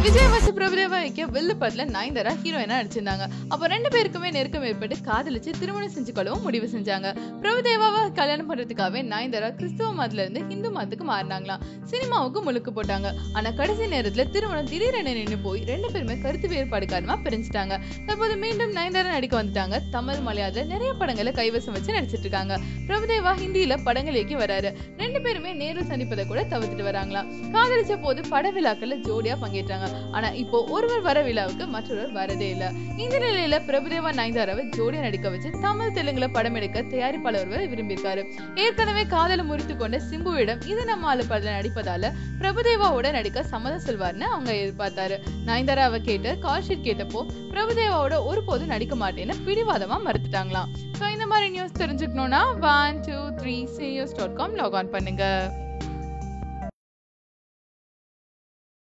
விஜய் வச்சு பிரபுதேவா வில்லு படத்துல நயன்தாரா ஹீரோயினா நடிச்சிருந்தாங்க. அப்ப ரெண்டு பேருக்குமே நெருக்கம் ஏற்பட்டு காதலிச்சு திருமணம் செஞ்சுக்கொள்ளவும் முடிவு செஞ்சாங்க. பிரபுதேவாவை கல்யாணம் பண்றதுக்காகவே நயன்தாரா கிறிஸ்துவ மதத்துல இருந்து இந்து மதத்துக்கு மாறினாங்களாம். சினிமாவுக்கு முழுக்கு போட்டாங்க. ஆனா கடைசி நேரத்துல திருமணம் திடீரென நின்று போய் ரெண்டு பேருமே கருத்து வேறுபாடு காரணமா பிரிஞ்சுட்டாங்க. தற்போது மீண்டும் நயன்தாரா நடிக்க வந்துட்டாங்க. தமிழ் மலையாளத்துல நிறைய படங்களை கைவசம் வச்சு நடிச்சிட்டு இருக்காங்க. பிரபுதேவா ஹிந்தியில படங்கள் இயக்கி வராரு. ரெண்டு பேருமே நேரில் சந்திப்பதை கூட தவிர்த்துட்டு வராங்களாம். காதலிச்ச போது பட விழாக்கள்ல ஜோடியா பங்கேற்றாங்க. ஆனா இப்போ ஒருவர் வர விழாவுக்கு மற்றொருவர் வரதே இல்ல. இந்த நிலையில பிரபுதேவா நயன்தாராவை ஜோடியா நடிக்க வச்சு தமிழ் தெலுங்குல படம் எடுக்க தயாரிப்பாளர் ஒருவர் விரும்பியிருக்காரு. ஏற்கனவே காதல முறித்து கொண்ட சிம்புவிடம் இது நம்ம ஆளு படத்துல நடிப்பதால பிரபுதேவாவோட நடிக்க சம்மதம் சொல்வார்னு அவங்க எதிர்பார்த்தாரு. நயன்தாராவை கேட்டு கால் ஷீட் கேட்டப்போ பிரபுதேவாவோட ஒருபோதும் நடிக்க மாட்டேன்னு பிடிவாதமா மறுத்துட்டாங்களாம். இந்த மாதிரி நியூஸ் தெரிஞ்சுக்கணும்னா 123cnews.com லாக் ஆன் பண்ணுங்க.